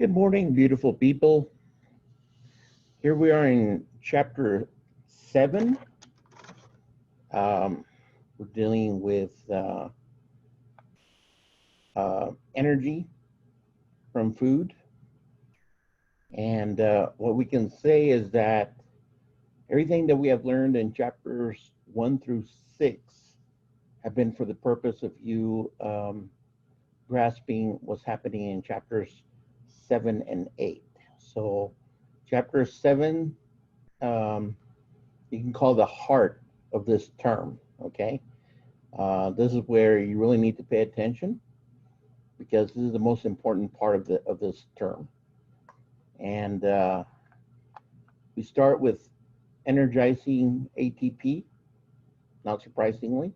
Good morning, beautiful people. Here we are in chapter 7. We're dealing with energy from food. And what we can say is that everything that we have learned in chapters 1 through 6 have been for the purpose of you grasping what's happening in chapters 7 and 8. So chapter 7, you can call the heart of this term, okay? This is where you really need to pay attention because this is the most important part of this term. And we start with energizing ATP, not surprisingly.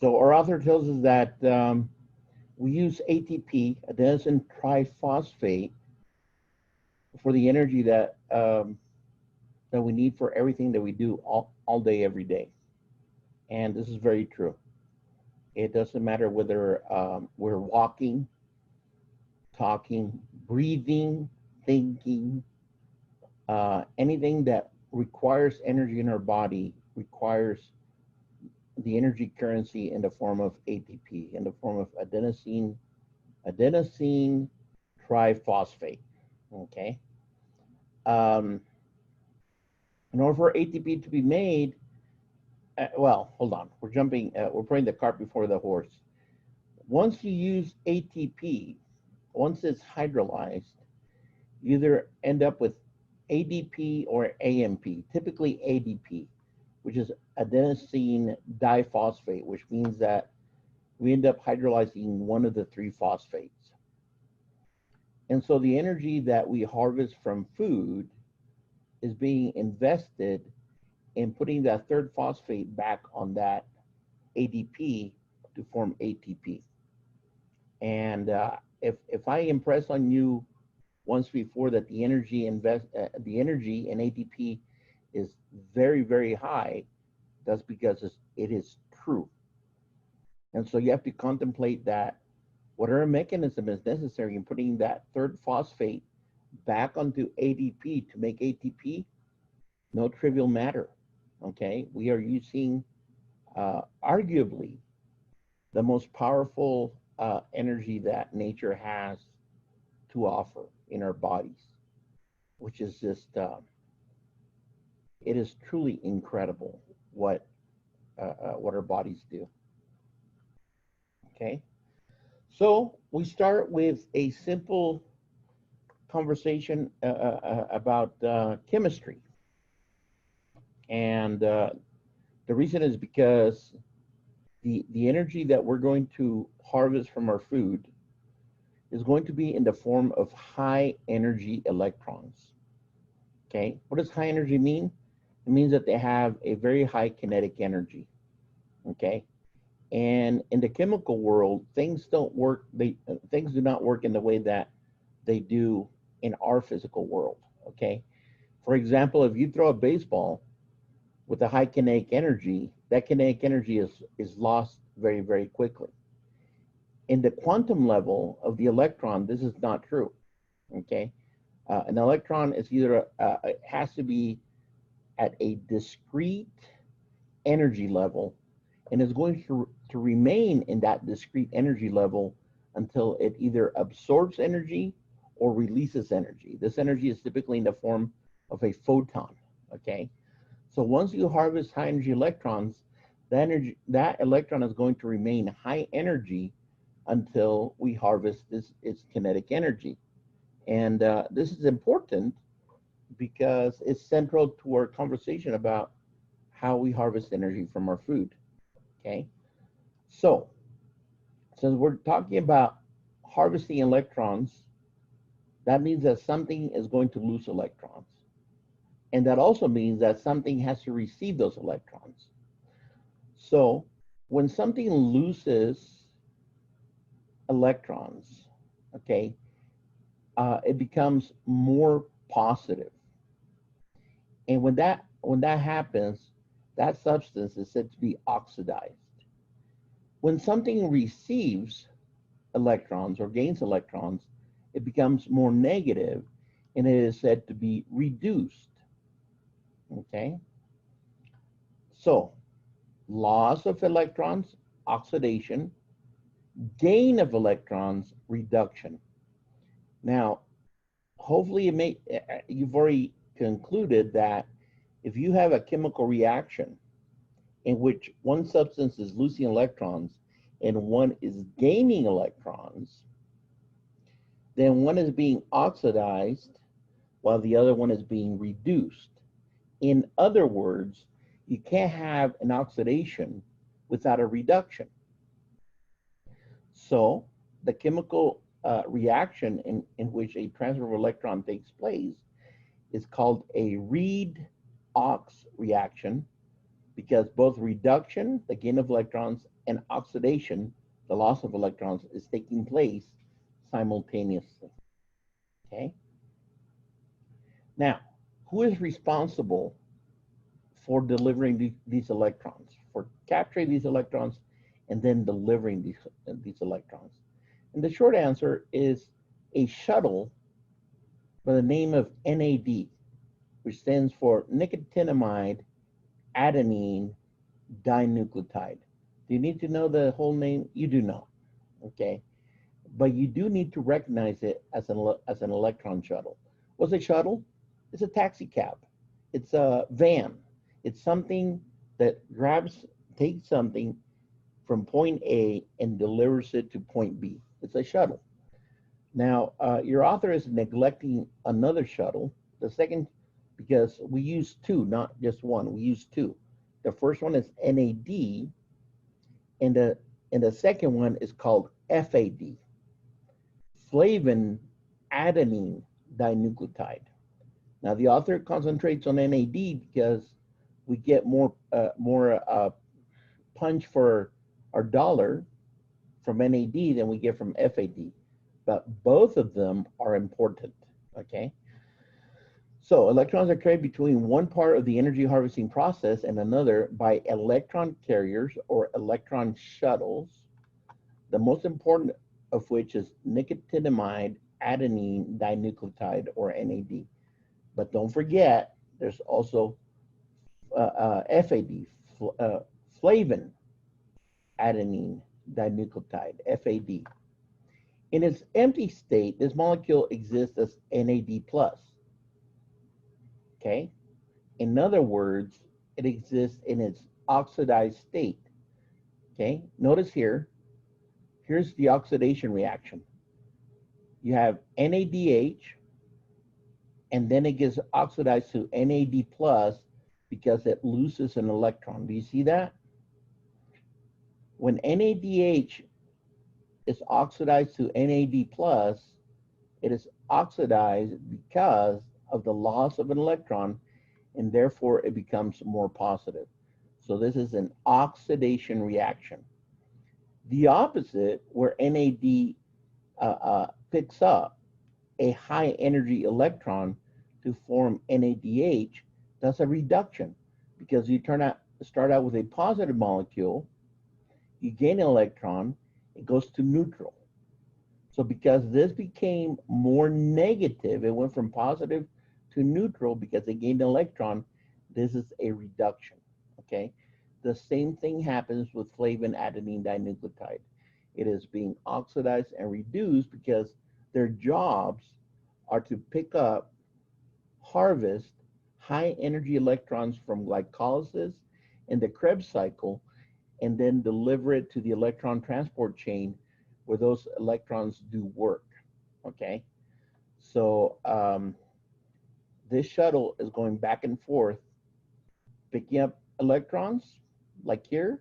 So our author tells us that we use ATP, adenosine triphosphate, for the energy that we need for everything that we do all day, every day. And this is very true. It doesn't matter whether we're walking, talking, breathing, thinking, anything that requires energy in our body requires the energy currency in the form of ATP, in the form of adenosine triphosphate, okay? In order for ATP to be made, well, hold on, we're putting the cart before the horse. Once you use ATP, once it's hydrolyzed, you either end up with ADP or AMP, typically ADP, which is adenosine diphosphate, which means that we end up hydrolyzing one of the 3 phosphates. And so the energy that we harvest from food is being invested in putting that 3rd phosphate back on that ADP to form ATP. And if I impress on you once before that the energy in ATP is very, very high, that's because it is true. And so you have to contemplate that whatever mechanism is necessary in putting that 3rd phosphate back onto ADP to make ATP, no trivial matter, okay? We are using arguably the most powerful energy that nature has to offer in our bodies, which is just, it is truly incredible what our bodies do, okay? So we start with a simple conversation about chemistry. And the reason is because the energy that we're going to harvest from our food is going to be in the form of high energy electrons. Okay, what does high energy mean? It means that they have a very high kinetic energy. Okay, and in the chemical world, things don't work. Things do not work in the way that they do in our physical world. Okay, for example, if you throw a baseball with a high kinetic energy, that kinetic energy is lost very, very quickly. In the quantum level of the electron, this is not true, okay? An electron is either, it has to be at a discrete energy level and is going to remain in that discrete energy level until it either absorbs energy or releases energy. This energy is typically in the form of a photon, okay? So once you harvest high energy electrons, that electron is going to remain high energy until we harvest its kinetic energy. And this is important because it's central to our conversation about how we harvest energy from our food, okay? So, since we're talking about harvesting electrons, that means that something is going to lose electrons. And that also means that something has to receive those electrons. So, when something loses electrons, okay, it becomes more positive. And when that happens, that substance is said to be oxidized. When something receives electrons or gains electrons, it becomes more negative, and it is said to be reduced. Okay? So, loss of electrons, oxidation, gain of electrons, reduction. Now, hopefully you've already concluded that if you have a chemical reaction in which one substance is losing electrons and one is gaining electrons, then one is being oxidized while the other one is being reduced. In other words, you can't have an oxidation without a reduction. So the chemical reaction in which a transfer of electron takes place is called a redox reaction, because both reduction, the gain of electrons, and oxidation, the loss of electrons, is taking place simultaneously. Okay? Now, who is responsible for delivering these electrons, for capturing these electrons and then delivering these electrons? And the short answer is a shuttle by the name of NAD, which stands for nicotinamide adenine dinucleotide. Do you need to know the whole name? You do not, okay? But you do need to recognize it as an electron shuttle. What's a shuttle? It's a taxi cab. It's a van. It's something that takes something from point A and delivers it to point B. It's a shuttle. Now, your author is neglecting another shuttle. The second, because we use two, not just one, we use two. The first one is NAD, and the second one is called FAD, flavin adenine dinucleotide. Now, the author concentrates on NAD because we get more punch for our dollar from NAD than we get from FAD, but both of them are important, okay? So electrons are carried between one part of the energy harvesting process and another by electron carriers or electron shuttles, the most important of which is nicotinamide adenine dinucleotide, or NAD. But don't forget, there's also FAD, flavin adenine dinucleotide, FAD. In its empty state, this molecule exists as NAD+. Okay? In other words, it exists in its oxidized state. Okay? Notice here, here's the oxidation reaction. You have NADH, and then it gets oxidized to NAD+ because it loses an electron. Do you see that? When NADH is oxidized to NAD+, it is oxidized because of the loss of an electron, and therefore it becomes more positive. So this is an oxidation reaction. The opposite, where NAD picks up a high energy electron to form NADH, that's a reduction, because you start out with a positive molecule, you gain an electron, it goes to neutral. So because this became more negative, it went from positive to neutral because it gained an electron, this is a reduction, okay? The same thing happens with flavin adenine dinucleotide. It is being oxidized and reduced because their jobs are to pick up, harvest high energy electrons from glycolysis and the Krebs cycle, and then deliver it to the electron transport chain where those electrons do work, okay? So this shuttle is going back and forth, picking up electrons, like here,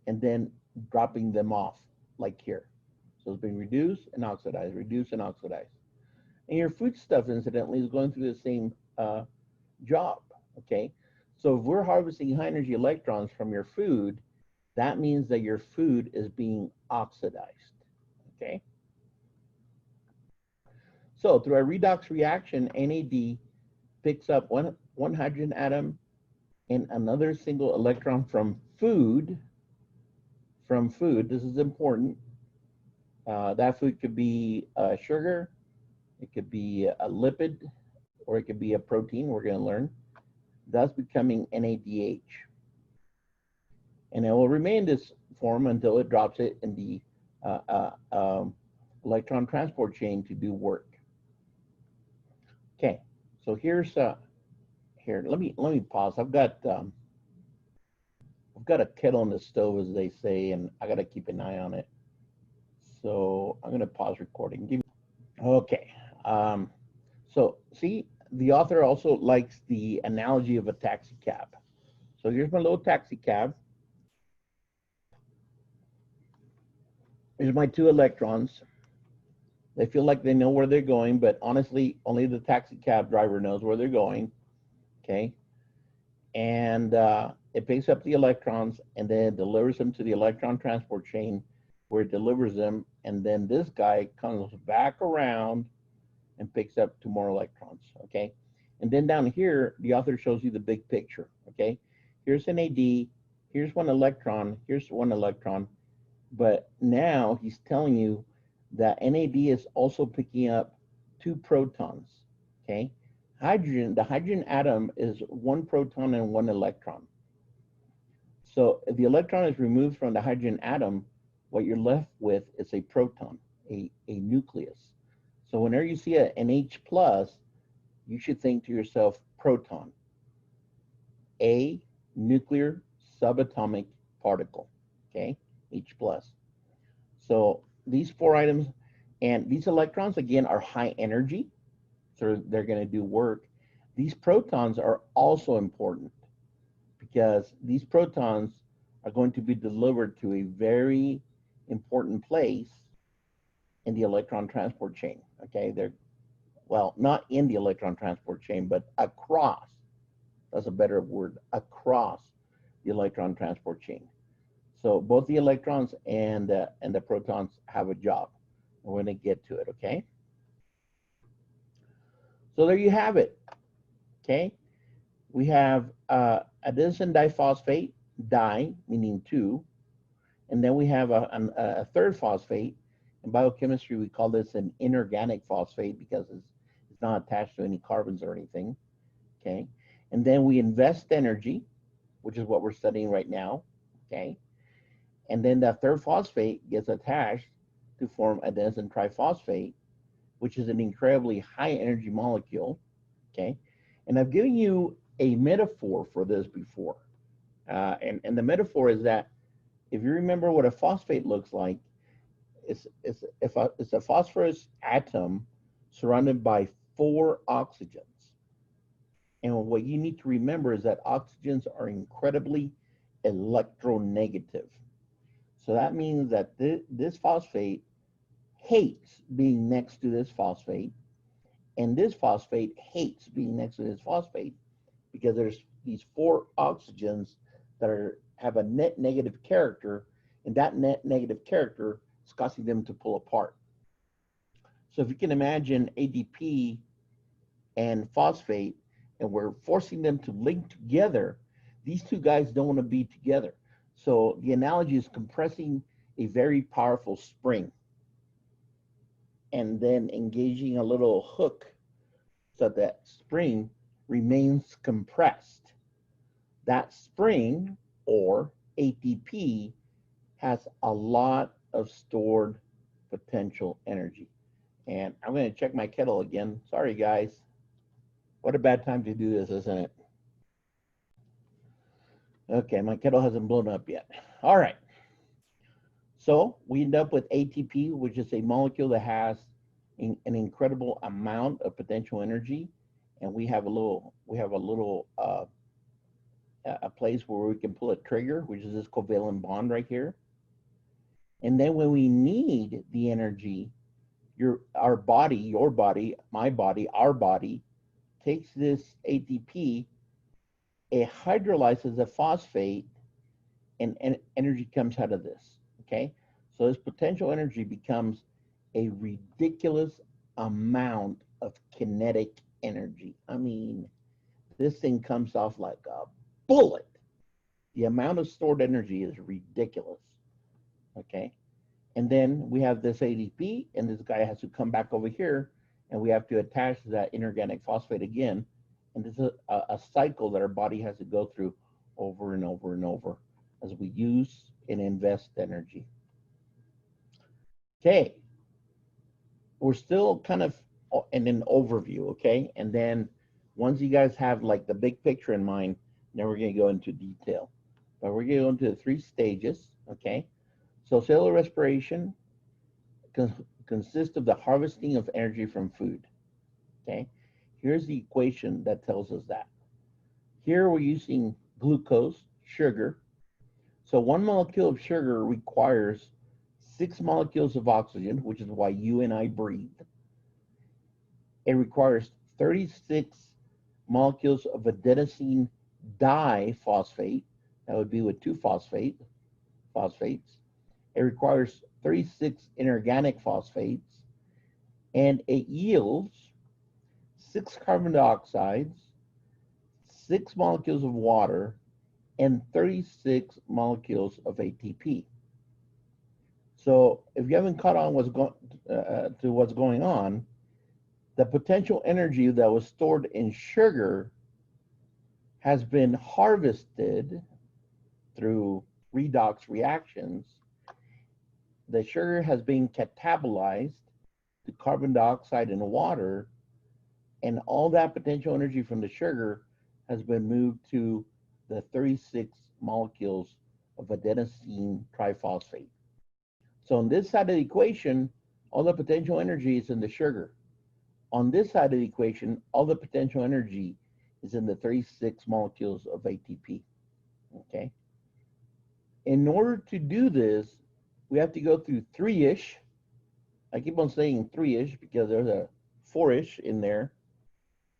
and then dropping them off, like here. So it's being reduced and oxidized, reduced and oxidized. And your foodstuff, incidentally, is going through the same job, okay? So if we're harvesting high energy electrons from your food, that means that your food is being oxidized, okay? So through a redox reaction, NAD picks up one hydrogen atom and another single electron from food. This is important. That food could be sugar, it could be a lipid, or it could be a protein, we're going to learn, thus becoming NADH. And it will remain in this form until it drops it in the uh, uh, um, electron transport chain to do work. Okay, so here's here. Let me pause. I've got a kettle on the stove, as they say, and I got to keep an eye on it. So I'm going to pause recording. Okay. So see, the author also likes the analogy of a taxi cab. So here's my little taxi cab. Here's my two electrons. They feel like they know where they're going, but honestly, only the taxi cab driver knows where they're going. Okay. And it picks up the electrons and then delivers them to the electron transport chain, where it delivers them. And then this guy comes back around and picks up two more electrons. Okay. And then down here, the author shows you the big picture. Okay. Here's an AD. Here's one electron. Here's one electron. But now he's telling you that NAD is also picking up two protons. Okay. Hydrogen, the hydrogen atom is one proton and one electron. So if the electron is removed from the hydrogen atom, what you're left with is a proton, a nucleus. So whenever you see an H plus, you should think to yourself, proton, a nuclear subatomic particle, okay, H plus. So these four items, and these electrons, again, are high energy, so they're going to do work. These protons are also important because these protons are going to be delivered to a very important place in the electron transport chain. Okay, they're, well, not in the electron transport chain, but across, that's a better word, across the electron transport chain. So both the electrons and the protons have a job. We're going to get to it, okay? So there you have it, okay? We have adenosine diphosphate, di, meaning two, and then we have a third phosphate. In biochemistry, we call this an inorganic phosphate because it's not attached to any carbons or anything, okay? And then we invest energy, which is what we're studying right now, okay? And then that third phosphate gets attached to form adenosine triphosphate, which is an incredibly high energy molecule, okay? And I've given you a metaphor for this before. And the metaphor is that if you remember what a phosphate looks like, it's a phosphorus atom surrounded by 4 oxygens. And what you need to remember is that oxygens are incredibly electronegative. So that means that this phosphate hates being next to this phosphate, and this phosphate hates being next to this phosphate because there's these 4 oxygens that have a net negative character, and that net negative character is causing them to pull apart. So if you can imagine ADP and phosphate, and we're forcing them to link together, these two guys don't want to be together. So the analogy is compressing a very powerful spring and then engaging a little hook so that spring remains compressed. That spring, or ATP, has a lot of stored potential energy. And I'm going to check my kettle again. Sorry, guys. What a bad time to do this, isn't it? Okay, my kettle hasn't blown up yet. All right. So we end up with ATP, which is a molecule that has an incredible amount of potential energy, and we have a place where we can pull a trigger, which is this covalent bond right here. And then when we need the energy, our body, your body, my body, our body takes this ATP, it hydrolyzes the phosphate, and energy comes out of this, okay? So this potential energy becomes a ridiculous amount of kinetic energy. I mean, this thing comes off like a bullet. The amount of stored energy is ridiculous, okay? And then we have this ADP, and this guy has to come back over here, and we have to attach that inorganic phosphate again. And this is a cycle that our body has to go through over and over and over as we use and invest energy. Okay, we're still kind of in an overview, okay? And then once you guys have like the big picture in mind, then we're gonna go into detail. But we're gonna go into the 3 stages, okay? So cellular respiration consists of the harvesting of energy from food, okay? Here's the equation that tells us that. Here we're using glucose, sugar. So 1 molecule of sugar requires 6 molecules of oxygen, which is why you and I breathe. It requires 36 molecules of adenosine diphosphate. That would be with 2 phosphates. It requires 36 inorganic phosphates, and it yields 6 carbon dioxides, 6 molecules of water, and 36 molecules of ATP. So if you haven't caught on to what's going on, the potential energy that was stored in sugar has been harvested through redox reactions. The sugar has been catabolized to carbon dioxide and water, and all that potential energy from the sugar has been moved to the 36 molecules of adenosine triphosphate. So on this side of the equation, all the potential energy is in the sugar. On this side of the equation, all the potential energy is in the 36 molecules of ATP, okay? In order to do this, we have to go through 3-ish. I keep on saying 3-ish because there's a 4-ish in there,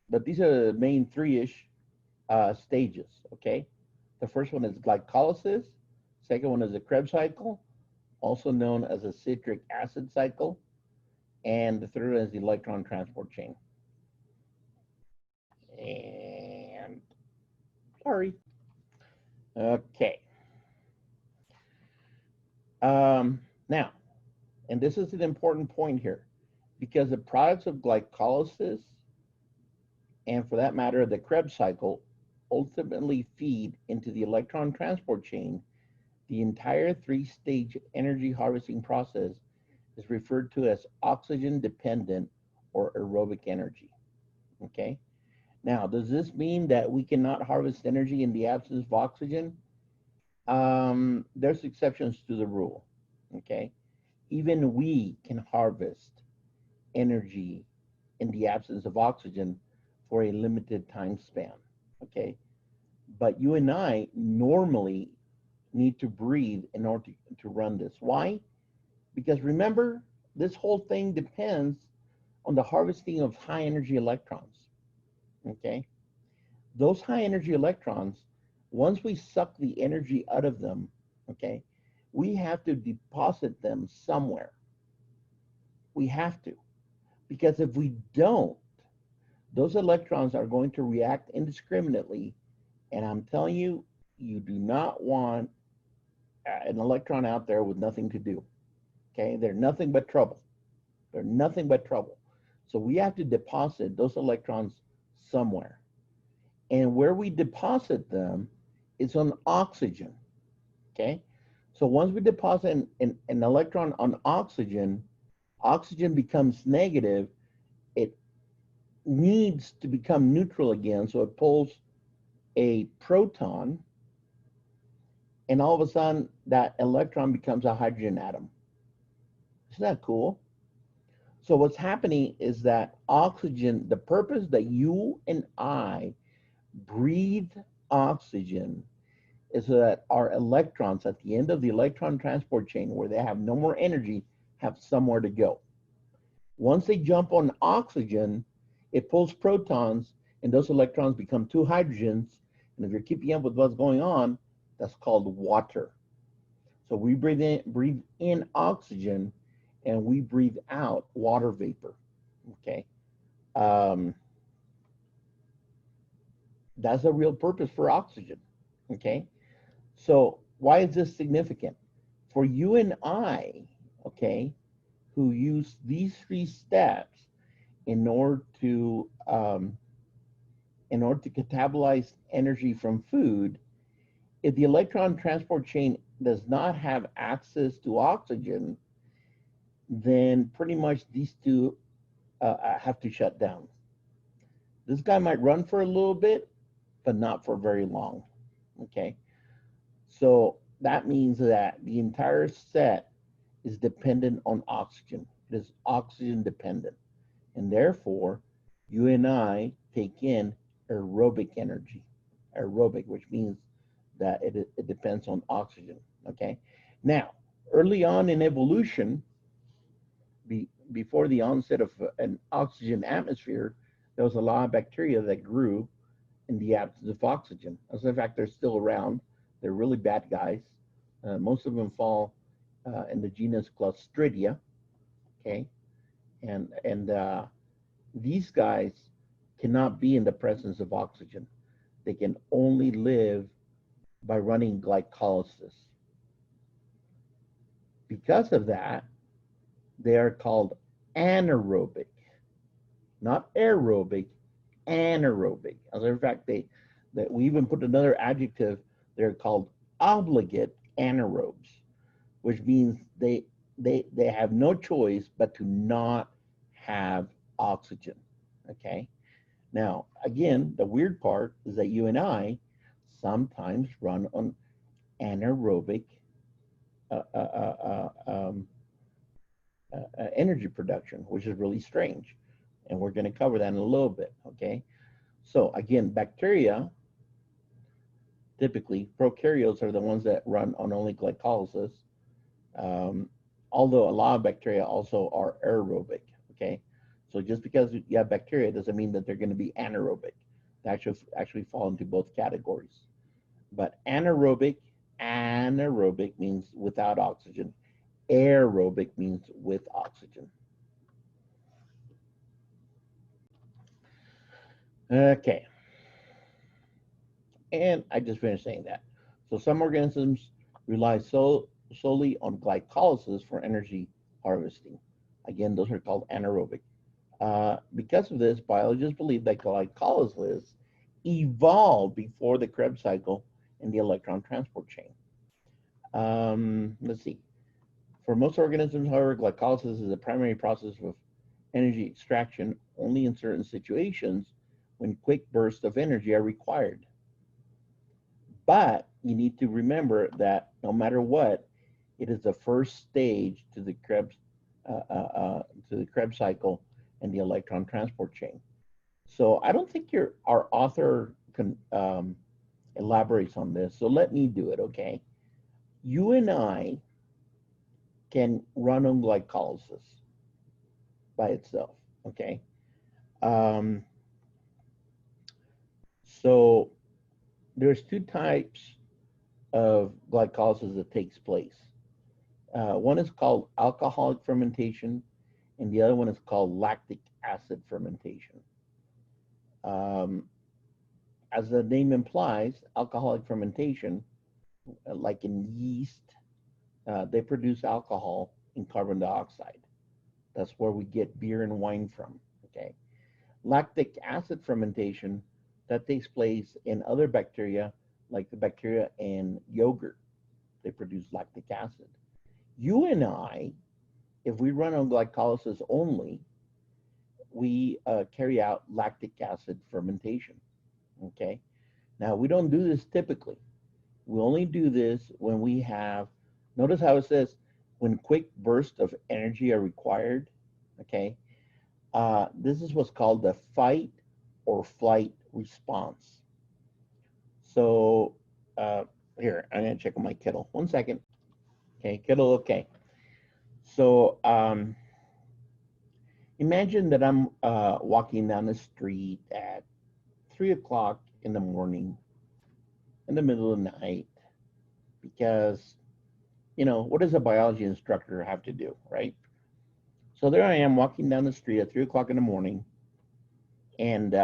but these are the main 3-ish stages, okay? The first one is glycolysis. Second one is the Krebs cycle, also known as a citric acid cycle. And the third one is the electron transport chain. And sorry. Okay. Now, and this is an important point here, because the products of glycolysis, and for that matter, the Krebs cycle, ultimately feed into the electron transport chain. The entire 3-stage energy harvesting process is referred to as oxygen-dependent or aerobic energy, okay? Now, does this mean that we cannot harvest energy in the absence of oxygen? There's exceptions to the rule, okay? Even we can harvest energy in the absence of oxygen for a limited time span, okay? But you and I normally need to breathe in order to run this. Why? Because remember, this whole thing depends on the harvesting of high energy electrons, okay? Those high energy electrons, once we suck the energy out of them, okay, we have to deposit them somewhere. We have to. Because if we don't, those electrons are going to react indiscriminately. And I'm telling you, you do not want an electron out there with nothing to do. Okay, they're nothing but trouble. They're nothing but trouble. So we have to deposit those electrons somewhere. And where we deposit them is on oxygen. Okay, so once we deposit an electron on oxygen, oxygen becomes negative. It needs to become neutral again, so it pulls a proton, and all of a sudden that electron becomes a hydrogen atom. Isn't that cool? So what's happening is that oxygen, the purpose that you and I breathe oxygen is so that our electrons at the end of the electron transport chain, where they have no more energy, have somewhere to go. Once they jump on oxygen, it pulls protons, and those electrons become 2 hydrogens. And if you're keeping up with what's going on, that's called water. So we breathe in oxygen, and we breathe out water vapor, okay? That's a real purpose for oxygen, okay? So why is this significant? For you and I, okay, who use these three steps in order to catabolize energy from food. If the electron transport chain does not have access to oxygen, then pretty much these two have to shut down. This guy might run for a little bit, but not for very long. Okay, so that means that the entire set is dependent on oxygen. It is oxygen dependent, and therefore you and I take in aerobic energy. Aerobic, which means that it depends on oxygen. Okay, now early on in evolution, before the onset of an oxygen atmosphere, there was a lot of bacteria that grew in the absence of oxygen. As a matter of fact, they're still around. They're really bad guys. Most of them fall in the genus Clostridia. Okay, and these guys cannot be in the presence of oxygen. They can only live by running glycolysis. Because of that, they are called anaerobic, not aerobic, anaerobic. As a matter of fact, we even put another adjective. They're called obligate anaerobes, which means they have no choice but to not have oxygen. Okay. Now, again, the weird part is that you and I sometimes run on anaerobic energy production, which is really strange. And we're going to cover that in a little bit, okay? So again, bacteria, typically, prokaryotes are the ones that run on only glycolysis, although a lot of bacteria also are aerobic, okay? So just because you have bacteria doesn't mean that they're going to be anaerobic. They actually fall into both categories. But anaerobic means without oxygen. Aerobic means with oxygen. Okay. And I just finished saying that. So some organisms rely solely on glycolysis for energy harvesting. Again, those are called anaerobic. Because of this, biologists believe that glycolysis evolved before the Krebs cycle and the electron transport chain. Let's see. For most organisms, however, glycolysis is a primary process of energy extraction only in certain situations when quick bursts of energy are required. But you need to remember that no matter what, it is the first stage to the Krebs cycle and the electron transport chain. So I don't think our author elaborates on this. So let me do it, okay? You and I can run on glycolysis by itself, okay? So there's two types of glycolysis that takes place. One is called alcoholic fermentation, and the other one is called lactic acid fermentation. As the name implies, alcoholic fermentation, like in yeast, they produce alcohol and carbon dioxide. That's where we get beer and wine from, okay? Lactic acid fermentation, that takes place in other bacteria, like the bacteria in yogurt. They produce lactic acid. You and I, if we run on glycolysis only, we carry out lactic acid fermentation, okay? Now, we don't do this typically. We only do this when we have, notice how it says, when quick bursts of energy are required, okay? This is what's called the fight or flight response. So here, I'm gonna check on my kettle. 1 second. Okay, kettle, okay. So imagine that I'm walking down the street at 3 o'clock in the morning, in the middle of the night, because, you know, what does a biology instructor have to do, right? So there I am walking down the street at 3 o'clock in the morning, and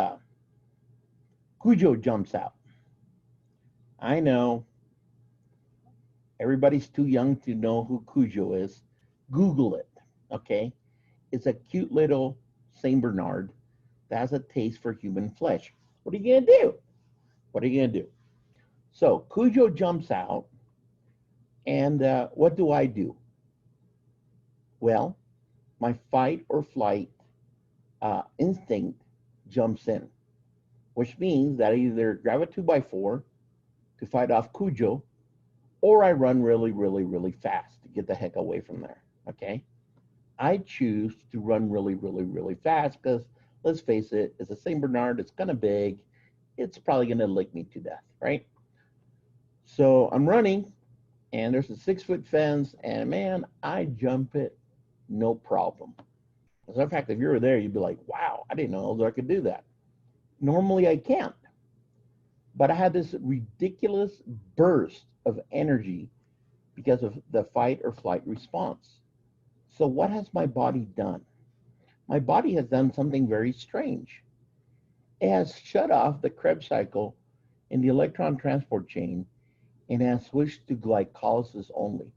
Cujo jumps out. I know everybody's too young to know who Cujo is, Google it, okay? It's a cute little Saint Bernard that has a taste for human flesh. What are you gonna do? What are you gonna do? So Cujo jumps out, and what do? Well, my fight or flight instinct jumps in, which means that I either grab a 2x4 to fight off Cujo, or I run really, really, really fast to get the heck away from there. Okay? I choose to run really, really, really fast because let's face it, it's a Saint Bernard, it's kind of big, it's probably gonna lick me to death, right? So I'm running, and there's a 6-foot fence, and man, I jump it, no problem. As a matter of fact, if you were there, you'd be like, wow, I didn't know I could do that. Normally I can't, but I had this ridiculous burst of energy because of the fight or flight response. So what has my body done? My body has done something very strange. It has shut off the Krebs cycle in the electron transport chain and has switched to glycolysis only.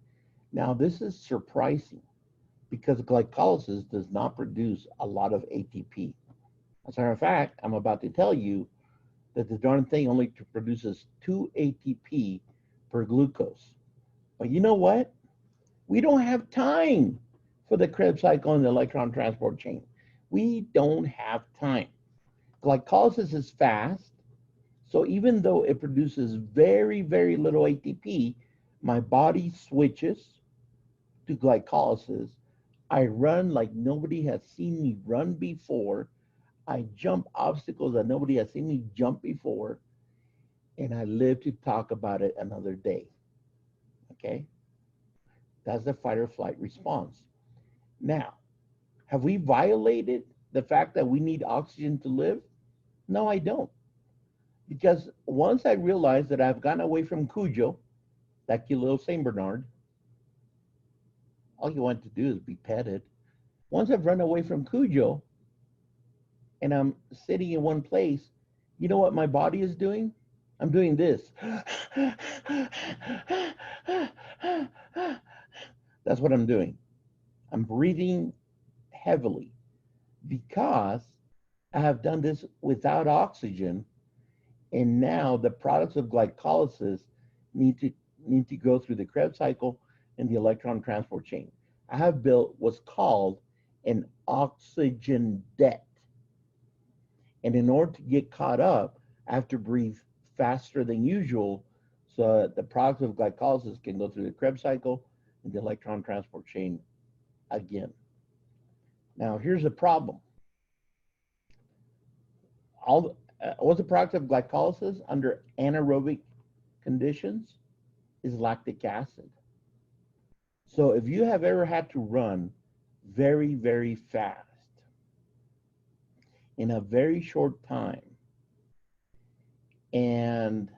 Now, this is surprising because glycolysis does not produce a lot of ATP. As a matter of fact, I'm about to tell you that the darn thing only produces 2 ATP per glucose. But you know what? We don't have time for the Krebs cycle and the electron transport chain. We don't have time. Glycolysis is fast, so even though it produces very, very little ATP, my body switches to glycolysis. I run like nobody has seen me run before. I jump obstacles that nobody has seen me jump before, and I live to talk about it another day. Okay? That's the fight or flight response. Now, have we violated the fact that we need oxygen to live? No, I don't. Because once I realized that I've gotten away from Cujo, that cute little Saint Bernard, all you want to do is be petted. Once I've run away from Cujo and I'm sitting in one place, you know what my body is doing? I'm doing this. That's what I'm doing. I'm breathing heavily because I have done this without oxygen, and now the products of glycolysis need to need to go through the Krebs cycle and the electron transport chain. I have built what's called an oxygen debt. And in order to get caught up, I have to breathe faster than usual so that the products of glycolysis can go through the Krebs cycle and the electron transport chain again. Now, here's the problem. What's the product of glycolysis under anaerobic conditions is lactic acid. So if you have ever had to run very, very fast in a very short time, and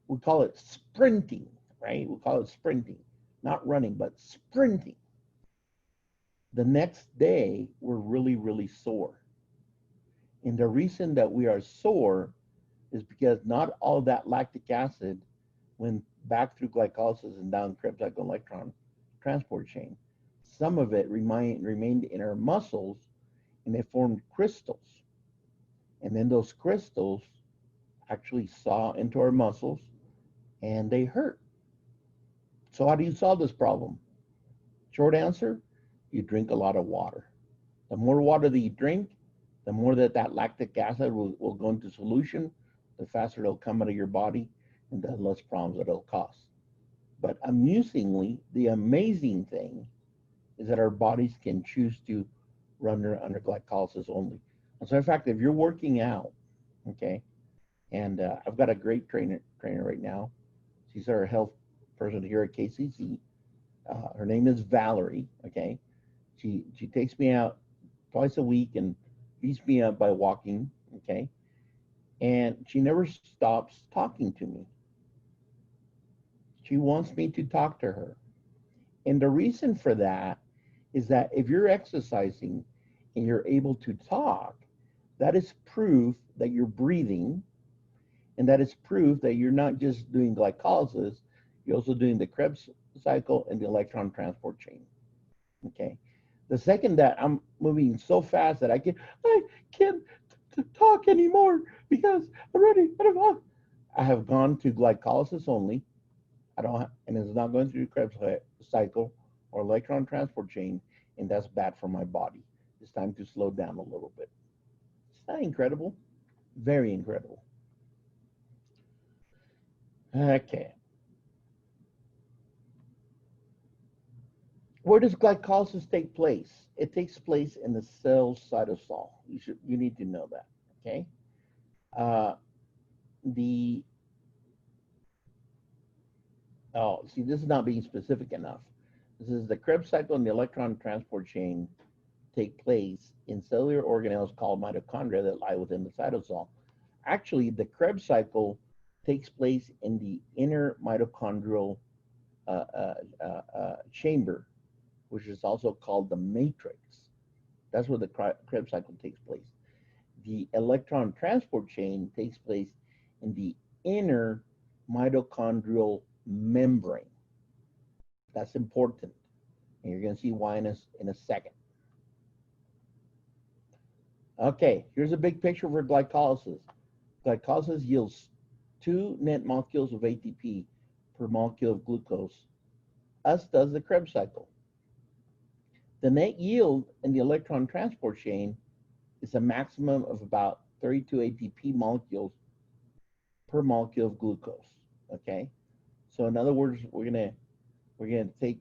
we call it sprinting, right? We call it sprinting, not running, but sprinting. The next day, we're really, really sore. And the reason that we are sore is because not all that lactic acid went back through glycolysis and down Krebs cycle electron transport chain. Some of it remained in our muscles, and they formed crystals. And then those crystals actually saw into our muscles and they hurt. So how do you solve this problem? Short answer, you drink a lot of water. The more water that you drink, the more that lactic acid will go into solution, the faster it'll come out of your body, and the less problems it'll cause. But amusingly, the amazing thing is that our bodies can choose to run under glycolysis only. As a matter of fact, if you're working out, okay, and I've got a great trainer right now. She's our health person here at KCC. Her name is Valerie. Okay, she takes me out twice a week and beats me up by walking. Okay, and she never stops talking to me. She wants me to talk to her, and the reason for that is that if you're exercising and you're able to talk, that is proof that you're breathing, and that is proof that you're not just doing glycolysis, you're also doing the Krebs cycle and the electron transport chain. Okay. The second that I'm moving so fast that I can't talk anymore because I'm ready. I have gone to glycolysis only. I don't have, and it's not going through the Krebs cycle or electron transport chain, and that's bad for my body. It's time to slow down a little bit. Is that incredible? Very incredible. Okay. Where does glycolysis take place? It takes place in the cell cytosol. You need to know that. Okay. Uh, the Oh, see, this is not being specific enough. This is the Krebs cycle and the electron transport chain take place in cellular organelles called mitochondria that lie within the cytosol. Actually, the Krebs cycle takes place in the inner mitochondrial chamber, which is also called the matrix. That's where the Krebs cycle takes place. The electron transport chain takes place in the inner mitochondrial membrane. That's important. And you're going to see why in a second. Okay, here's a big picture for glycolysis. Glycolysis yields 2 net molecules of ATP per molecule of glucose, as does the Krebs cycle. The net yield in the electron transport chain is a maximum of about 32 ATP molecules per molecule of glucose. Okay, so in other words, we're gonna take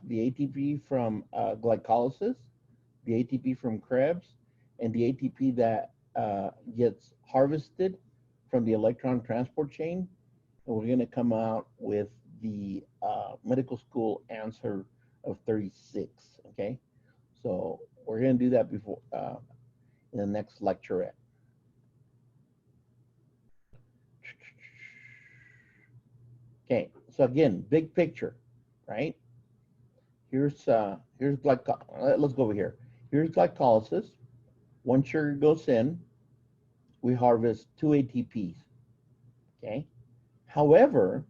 the ATP from glycolysis, the ATP from Krebs, and the ATP that gets harvested from the electron transport chain, and we're going to come out with the medical school answer of 36. Okay, so we're going to do that before in the next lecturette. Okay, so again, big picture, right? Here's let's go over here. Here's glycolysis. One sugar goes in, we harvest 2 ATPs. Okay. However,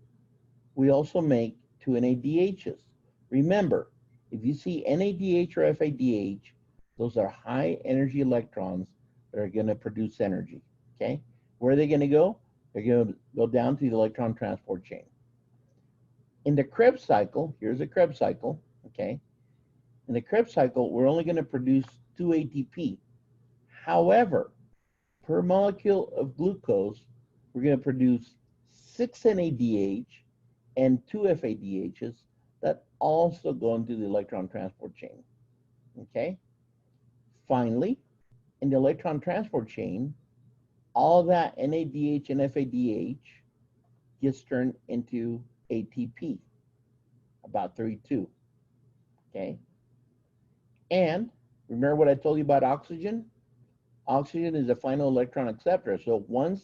we also make 2 NADHs. Remember, if you see NADH or FADH, those are high energy electrons that are going to produce energy. Okay. Where are they going to go? They're going to go down to the electron transport chain. In the Krebs cycle, here's a Krebs cycle. Okay. In the Krebs cycle, we're only going to produce 2 ATP. However, per molecule of glucose, we're going to produce 6 NADH and 2 FADHs that also go into the electron transport chain. Okay? Finally, in the electron transport chain, all that NADH and FADH gets turned into ATP, about 32. Okay? And remember what I told you about oxygen? Oxygen is the final electron acceptor. So once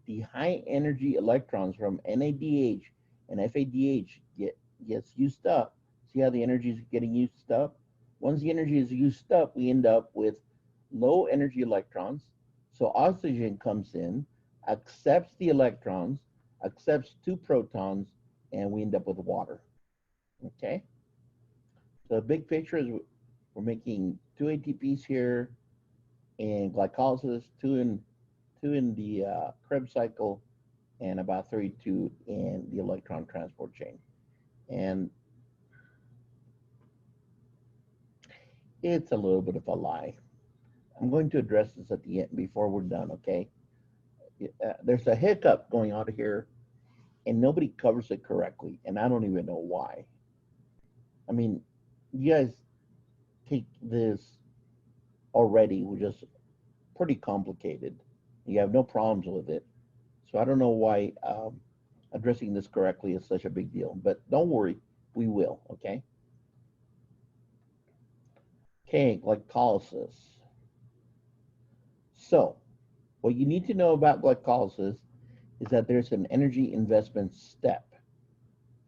the high energy electrons from NADH and FADH gets used up, see how the energy is getting used up? Once the energy is used up, we end up with low energy electrons. So oxygen comes in, accepts the electrons, accepts 2 protons, and we end up with water. Okay? So the big picture is we're making 2 ATPs here, in glycolysis, 2 in the Krebs cycle, and about 32 in the electron transport chain. And it's a little bit of a lie. I'm going to address this at the end before we're done, okay? There's a hiccup going on here, and nobody covers it correctly, and I don't even know why. I mean, you guys take this already, which is pretty complicated. You have no problems with it. So I don't know why addressing this correctly is such a big deal, but don't worry, we will, okay? Okay, glycolysis. So what you need to know about glycolysis is that there's an energy investment step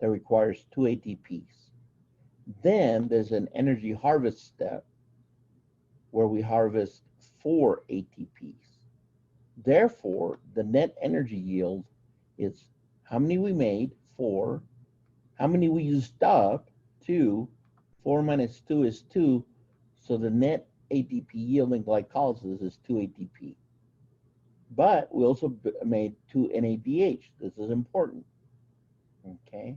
that requires 2 ATPs. Then there's an energy harvest step where we harvest 4 ATPs. Therefore, the net energy yield is how many we made, 4, how many we used up, 2, 4 minus 2 is 2, so the net ATP yield in glycolysis is 2 ATP. But we also made 2 NADH. This is important. Okay.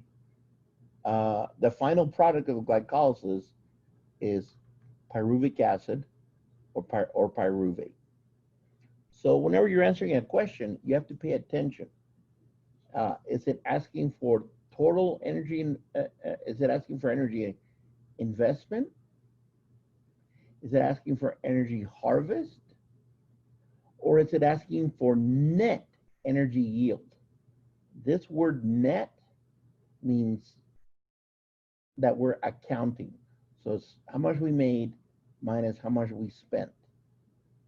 The final product of glycolysis is pyruvic acid or pyruvate. So whenever you're answering a question, you have to pay attention. Is it asking for total energy? Is it asking for energy investment? Is it asking for energy harvest? Or is it asking for net energy yield? This word net means that we're accounting. So it's how much we made minus how much we spent.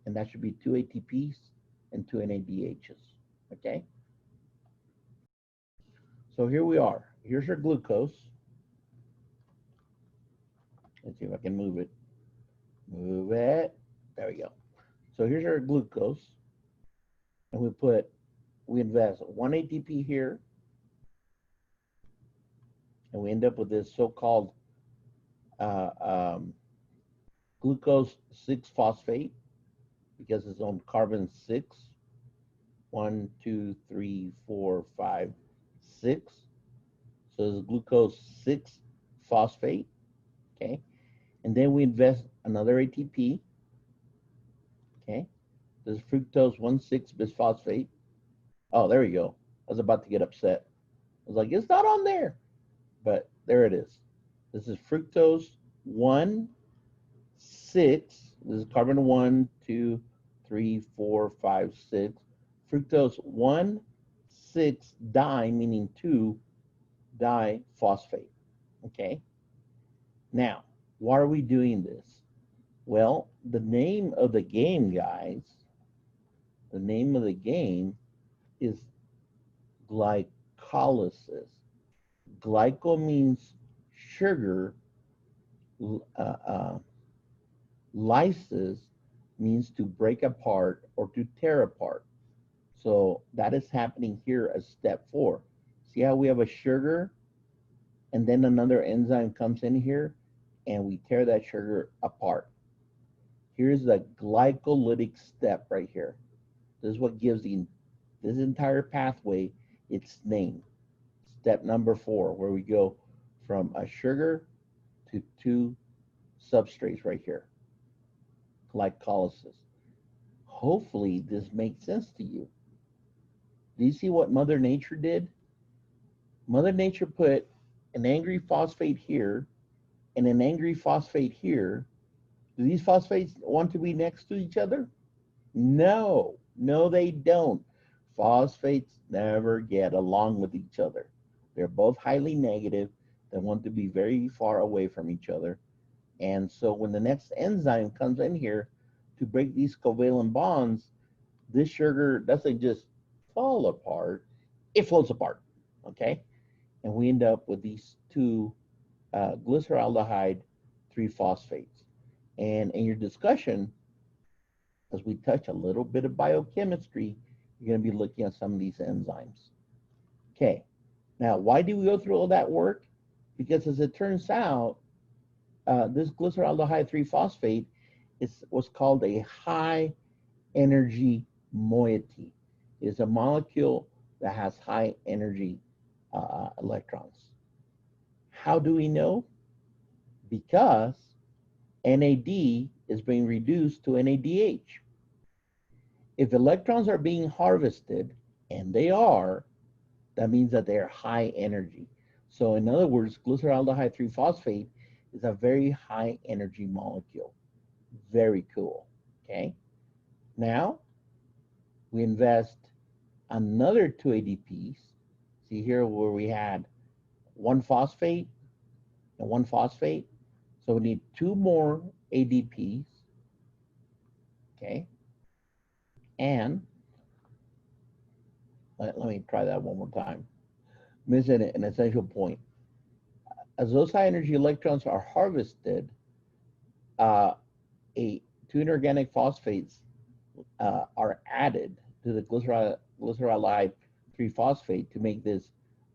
And that should be 2 ATPs and 2 NADHs, okay? So here we are. Here's our glucose. Let's see if I can move it. Move it. There we go. So here's our glucose. And we invest 1 ATP here. And we end up with this so-called glucose 6-phosphate because it's on carbon 6. 1, 2, 3, 4, 5, 6. So it's glucose 6-phosphate. Okay. And then we invest another ATP. Okay. This is fructose 1,6-bisphosphate. Oh, there we go. I was about to get upset. I was like, it's not on there. But there it is. This is fructose 1,6. This is carbon 1, 2, 3, 4, 5, 6. Fructose 1,6-di, meaning 2-diphosphate. Okay. Now, why are we doing this? Well, the name of the game, guys, the name of the game is glycolysis. Glyco means sugar. Lysis means to break apart or to tear apart. So that is happening here as step 4. See how we have a sugar and then another enzyme comes in here and we tear that sugar apart. Here's the glycolytic step right here. This is what gives this entire pathway its name. Step number 4, where we go from a sugar to 2 substrates right here. Glycolysis. Hopefully this makes sense to you. Do you see what Mother Nature did? Mother Nature put an angry phosphate here and an angry phosphate here. Do these phosphates want to be next to each other? No, no, they don't. Phosphates never get along with each other. They're both highly negative. They want to be very far away from each other. And so when the next enzyme comes in here to break these covalent bonds, this sugar doesn't just fall apart, it floats apart, okay? And we end up with these 2 glyceraldehyde 3-phosphates. And in your discussion, as we touch a little bit of biochemistry, you're going to be looking at some of these enzymes. Okay, now why do we go through all that work? Because as it turns out, this glyceraldehyde 3-phosphate is what's called a high energy moiety. It's a molecule that has high energy electrons. How do we know? Because NAD is being reduced to NADH. If electrons are being harvested, and they are, that means that they're high energy. So in other words, glyceraldehyde 3-phosphate is a very high energy molecule. Very cool, okay? Now, we invest another 2 ADPs. See here where we had 1 phosphate and 1 phosphate. So we need 2 more ADPs, okay? And let me try that one more time. Missing an essential point. As those high energy electrons are harvested, 2 inorganic phosphates are added to the glyceraldehyde 3-phosphate to make this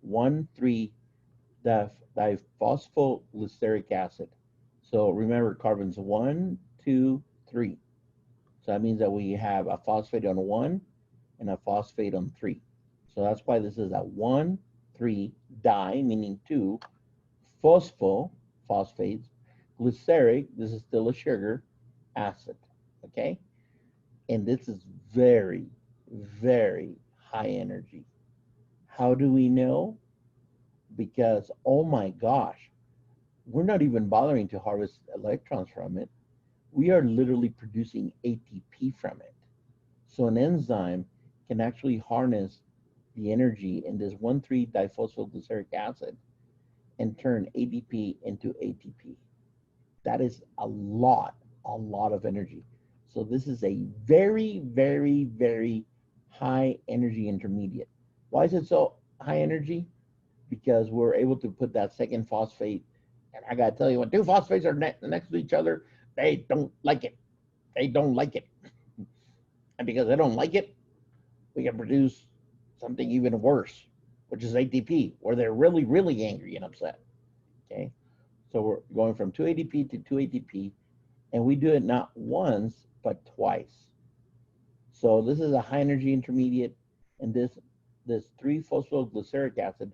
1,3-diphosphoglyseric acid. So remember, carbon's 1, 2, 3. So that means that we have a phosphate on 1 and a phosphate on 3. So that's why this is a 1, 3 di, meaning 2, phosphates, glyceric, this is still a sugar, acid, okay? And this is very, very high energy. How do we know? Because, oh my gosh, we're not even bothering to harvest electrons from it. We are literally producing ATP from it. So an enzyme can actually harness the energy in this 1,3-diphosphoglyceric acid and turn ADP into ATP. That is a lot of energy. So this is a very, very, very high energy intermediate. Why is it so high energy? Because we're able to put that second phosphate, and I gotta tell you, when two phosphates are next to each other, they don't like it. They don't like it. And because they don't like it, we can produce something even worse, which is ATP, where they're really, really angry and upset. Okay, so we're going from 2 ADP to 2 ATP, and we do it not once, but twice. So this is a high energy intermediate, and this 3-phosphoglyceric acid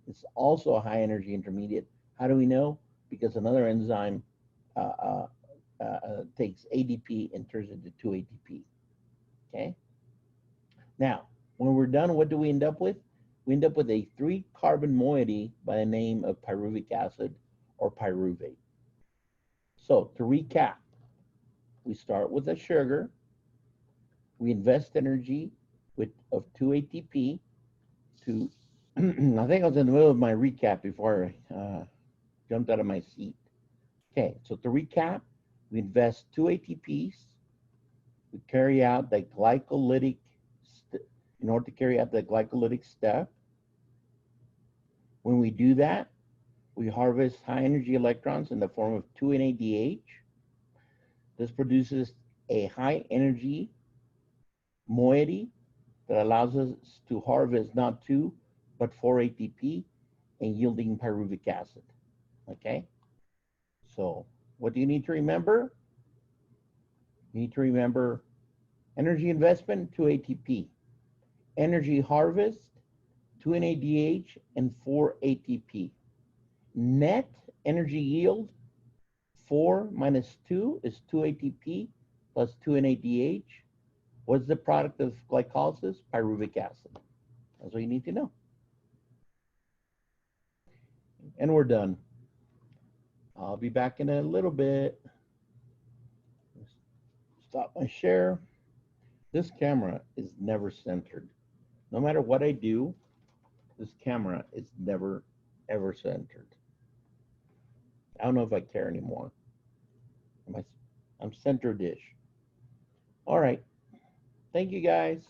is also a high energy intermediate. How do we know? Because another enzyme takes ADP and turns it into 2 ATP. Okay. Now, when we're done, what do we end up with? We end up with a 3-carbon moiety by the name of pyruvic acid or pyruvate. So to recap, we start with a sugar. We invest energy of 2 ATP to, I think I was in the middle of my recap before I jumped out of my seat. Okay, so to recap, we invest 2 ATPs. We carry out the glycolytic, in order to carry out the glycolytic step. When we do that, we harvest high energy electrons in the form of 2 NADH. This produces a high energy moiety that allows us to harvest not 2, but 4 ATP and yielding pyruvic acid. Okay? So what do you need to remember? You need to remember energy investment, 2 ATP. Energy harvest, 2 NADH and 4 ATP. Net energy yield, 4 minus 2 is 2 ATP plus 2 NADH. What's the product of glycolysis? Pyruvic acid. That's what you need to know. And we're done. I'll be back in a little bit. Stop my share. This camera is never centered. No matter what I do, this camera is never, ever centered. I don't know if I care anymore. I'm center dish. All right. Thank you, guys.